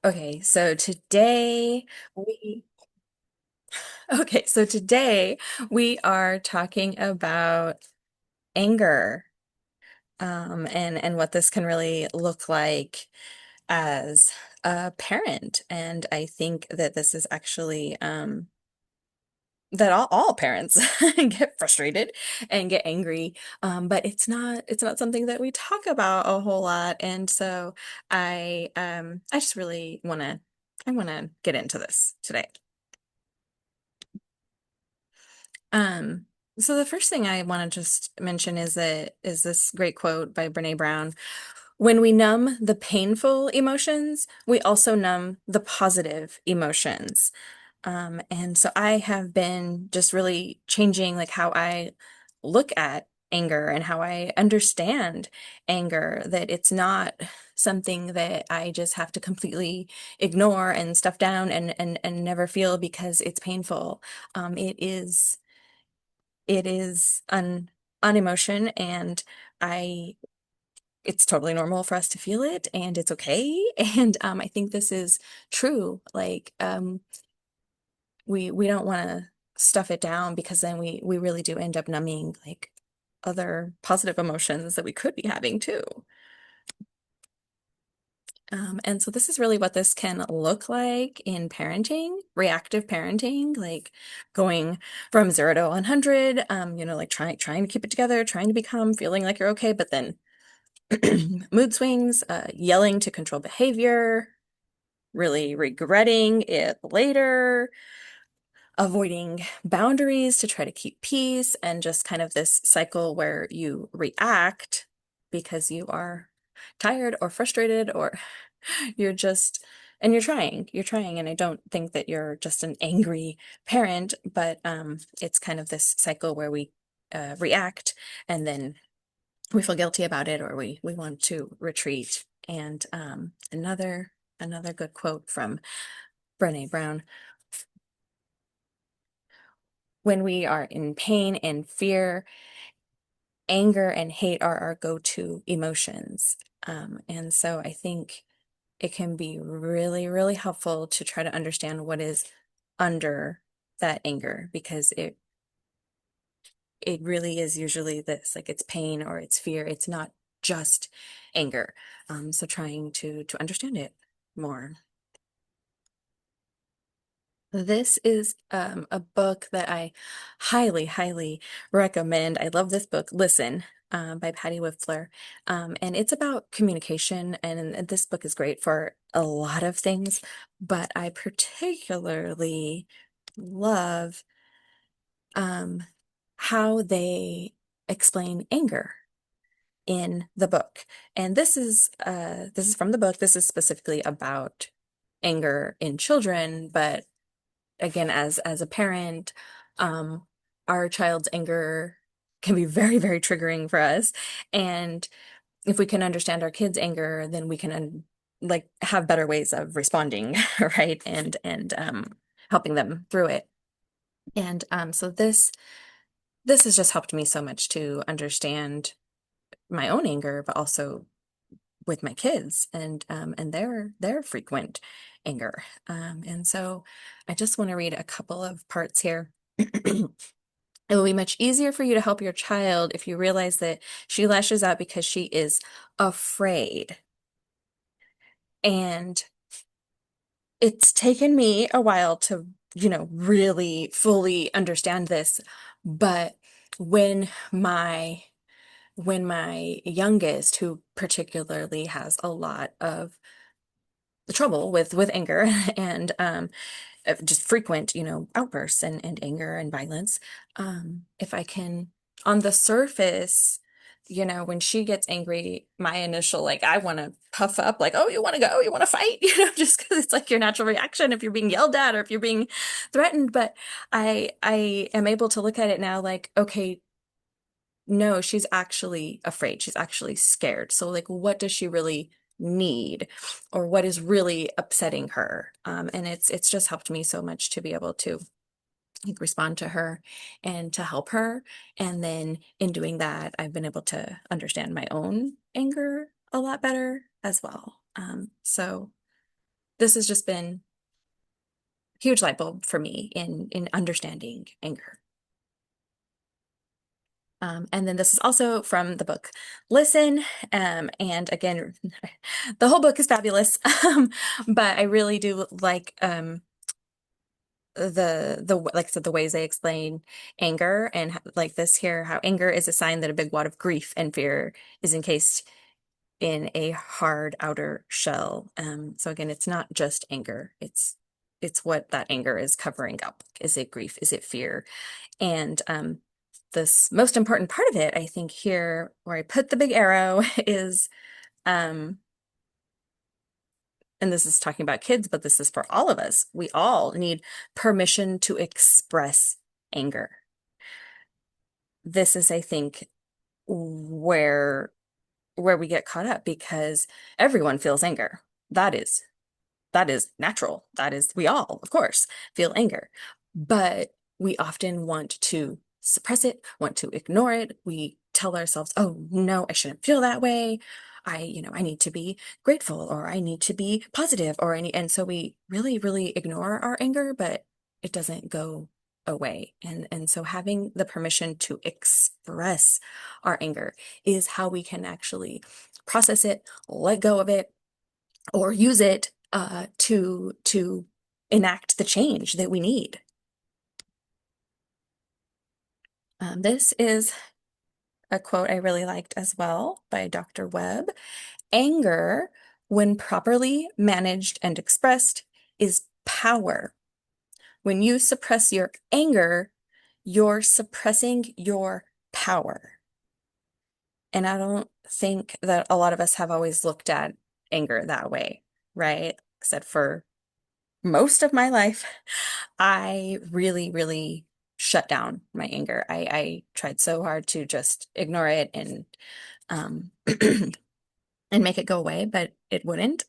Okay, so today we today we are talking about anger, and what this can really look like as a parent. And I think that this is actually that all parents get frustrated and get angry, but it's not something that we talk about a whole lot. And so I just really want to get into this today. Um, so the first thing I want to just mention is this great quote by Brene Brown. When we numb the painful emotions, we also numb the positive emotions. And so I have been just really changing like how I look at anger and how I understand anger, that it's not something that I just have to completely ignore and stuff down and never feel because it's painful. It is an emotion, and I it's totally normal for us to feel it, and it's okay. And I think this is true. Like we don't want to stuff it down, because then we really do end up numbing like other positive emotions that we could be having too. And so this is really what this can look like in parenting, reactive parenting, like going from 0 to 100, like trying to keep it together, trying to become, feeling like you're okay, but then mood swings, yelling to control behavior, really regretting it later, avoiding boundaries to try to keep peace, and just kind of this cycle where you react because you are tired or frustrated, or you're just, and you're trying. And I don't think that you're just an angry parent, but it's kind of this cycle where we react, and then we feel guilty about it, or we want to retreat. And another good quote from Brene Brown: when we are in pain and fear, anger and hate are our go-to emotions. And so I think it can be really, really helpful to try to understand what is under that anger, because it really is usually this, like it's pain or it's fear. It's not just anger. So trying to understand it more. This is a book that I highly, highly recommend. I love this book, Listen, by Patty Whiffler. And it's about communication. And this book is great for a lot of things, but I particularly love um, how they explain anger in the book. And this is from the book. This is specifically about anger in children, but again, as a parent, um, our child's anger can be very, very triggering for us. And if we can understand our kids' anger, then we can like have better ways of responding, right? And helping them through it. And so this has just helped me so much to understand my own anger, but also with my kids, and their frequent anger. And so I just want to read a couple of parts here. It will be much easier for you to help your child if you realize that she lashes out because she is afraid. And it's taken me a while to, really fully understand this. But when my when my youngest, who particularly has a lot of trouble with anger and just frequent, outbursts and anger and violence. If I can, on the surface, when she gets angry, my initial, like, I want to puff up, like, oh, you want to go, you want to fight, just because it's like your natural reaction if you're being yelled at or if you're being threatened. But I am able to look at it now like, okay, no, she's actually afraid. She's actually scared. So, like, what does she really need, or what is really upsetting her? And it's just helped me so much to be able to like respond to her and to help her. And then in doing that, I've been able to understand my own anger a lot better as well. So this has just been a huge light bulb for me in understanding anger. And then this is also from the book Listen. And again, the whole book is fabulous. But I really do like the like I said, the ways they explain anger and like this here, how anger is a sign that a big wad of grief and fear is encased in a hard outer shell. So again, it's not just anger. It's what that anger is covering up. Is it grief? Is it fear? And this most important part of it, I think here where I put the big arrow is, and this is talking about kids, but this is for all of us. We all need permission to express anger. This is, I think, where we get caught up because everyone feels anger. That is natural. That is, we all, of course, feel anger. But we often want to suppress it, want to ignore it. We tell ourselves, oh, no, I shouldn't feel that way. I need to be grateful or I need to be positive or and so we really, really ignore our anger, but it doesn't go away. And so having the permission to express our anger is how we can actually process it, let go of it, or use it to enact the change that we need. This is a quote I really liked as well by Dr. Webb. Anger, when properly managed and expressed, is power. When you suppress your anger, you're suppressing your power. And I don't think that a lot of us have always looked at anger that way, right? Except for most of my life, I really, really shut down my anger. I tried so hard to just ignore it and and make it go away, but it wouldn't.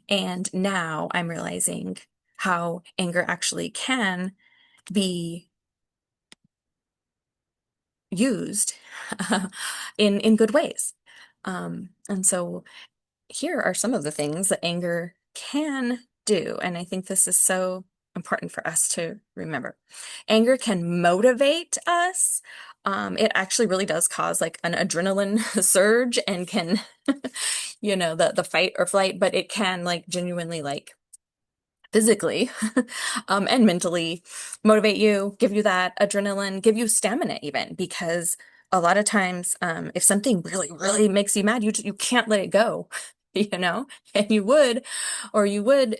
And now I'm realizing how anger actually can be used in good ways. And so here are some of the things that anger can do. And I think this is so important for us to remember. Anger can motivate us. It actually really does cause like an adrenaline surge and can, the fight or flight, but it can like genuinely like physically and mentally motivate you, give you that adrenaline, give you stamina even, because a lot of times if something really, really makes you mad, you can't let it go, and you would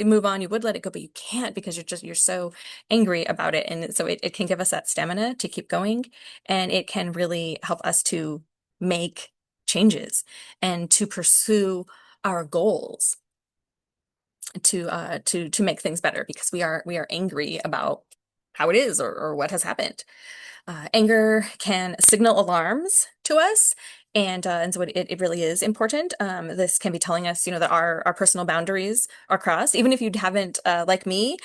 move on, you would let it go, but you can't because you're so angry about it. And so it can give us that stamina to keep going, and it can really help us to make changes and to pursue our goals to make things better because we are angry about how it is or what has happened. Anger can signal alarms to us, and so it really is important. This can be telling us, that our personal boundaries are crossed, even if you haven't, like me,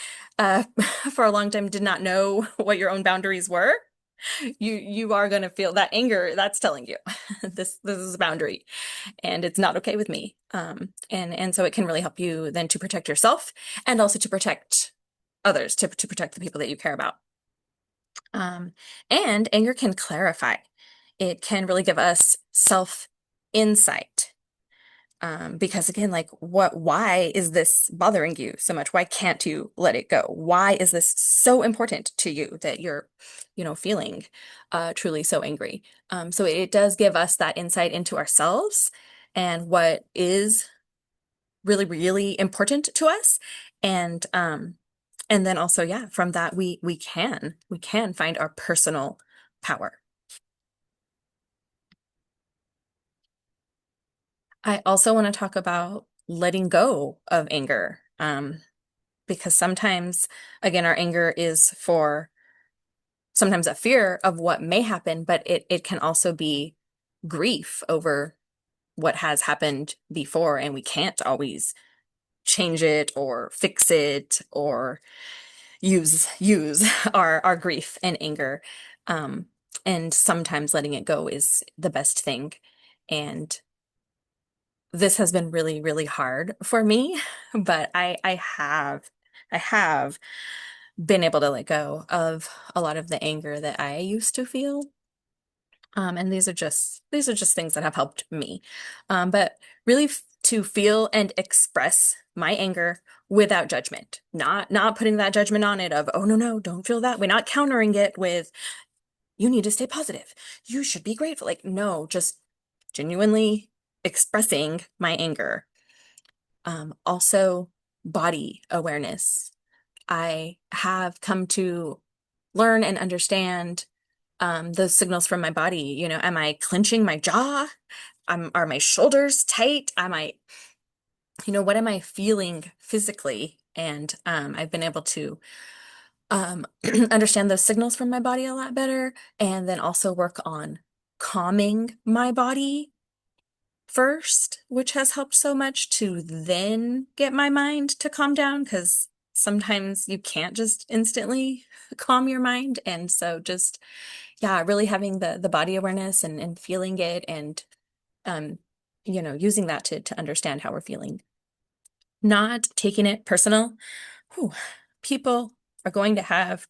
for a long time did not know what your own boundaries were. You are going to feel that anger that's telling you this is a boundary and it's not okay with me. And so it can really help you then to protect yourself and also to protect others, to protect the people that you care about. And anger can clarify. It can really give us self insight. Because again, like why is this bothering you so much? Why can't you let it go? Why is this so important to you that you're, feeling truly so angry? So it does give us that insight into ourselves and what is really, really important to us. And then also, yeah, from that we can find our personal power. I also want to talk about letting go of anger. Because sometimes, again, our anger is for sometimes a fear of what may happen, but it can also be grief over what has happened before, and we can't always change it or fix it or use our grief and anger. Um, and sometimes letting it go is the best thing. And this has been really, really hard for me, but I have been able to let go of a lot of the anger that I used to feel. And these are just things that have helped me. But really to feel and express my anger without judgment, not putting that judgment on it of, oh no, no, don't feel that way, not countering it with, you need to stay positive. You should be grateful. Like, no, just genuinely expressing my anger. Also, body awareness. I have come to learn and understand those signals from my body. You know, am I clenching my jaw? Are my shoulders tight? Am I, what am I feeling physically? And I've been able to um, understand those signals from my body a lot better, and then also work on calming my body first, which has helped so much to then get my mind to calm down because sometimes you can't just instantly calm your mind. And so just, yeah, really having the body awareness and feeling it and um, using that to understand how we're feeling. Not taking it personal. Whew. People are going to have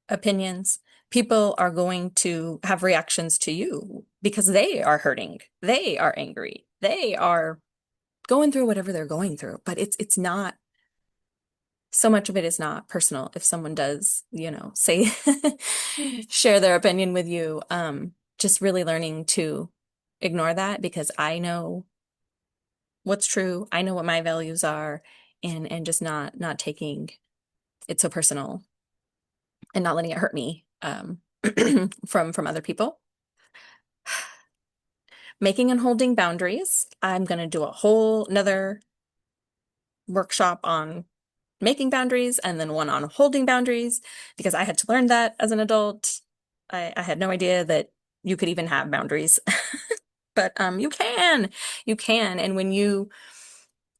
opinions. People are going to have reactions to you because they are hurting. They are angry. They are going through whatever they're going through. But it's not, so much of it is not personal. If someone does, say share their opinion with you, just really learning to ignore that because I know what's true. I know what my values are, and just not taking it so personal and not letting it hurt me from other people. Making and holding boundaries. I'm going to do a whole another workshop on making boundaries and then one on holding boundaries because I had to learn that as an adult. I had no idea that you could even have boundaries. But you can. And when you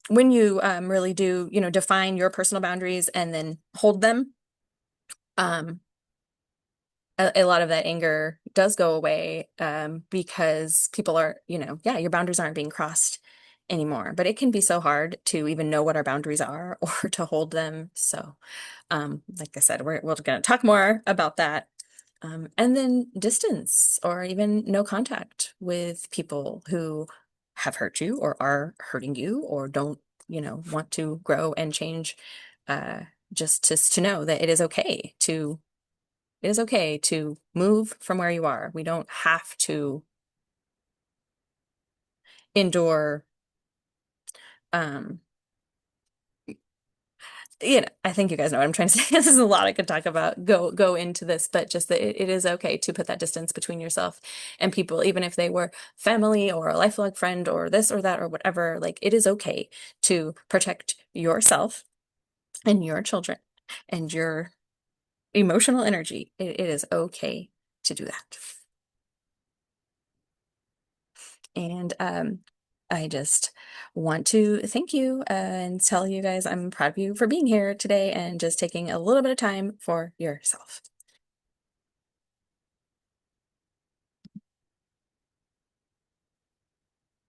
really do, define your personal boundaries and then hold them, um, a lot of that anger does go away because people are, yeah, your boundaries aren't being crossed anymore. But it can be so hard to even know what our boundaries are or to hold them. So, like I said, we're going to talk more about that. And then distance or even no contact with people who have hurt you or are hurting you or don't, want to grow and change. Uh, just to know that it is okay to move from where you are. We don't have to endure, um, I think you guys know what I'm trying to say. This is a lot I could talk about, go into this, but just that it is okay to put that distance between yourself and people, even if they were family or a lifelong friend or this or that or whatever. Like, it is okay to protect yourself and your children and your emotional energy. It is okay to do that. And I just want to thank you and tell you guys I'm proud of you for being here today and just taking a little bit of time for yourself.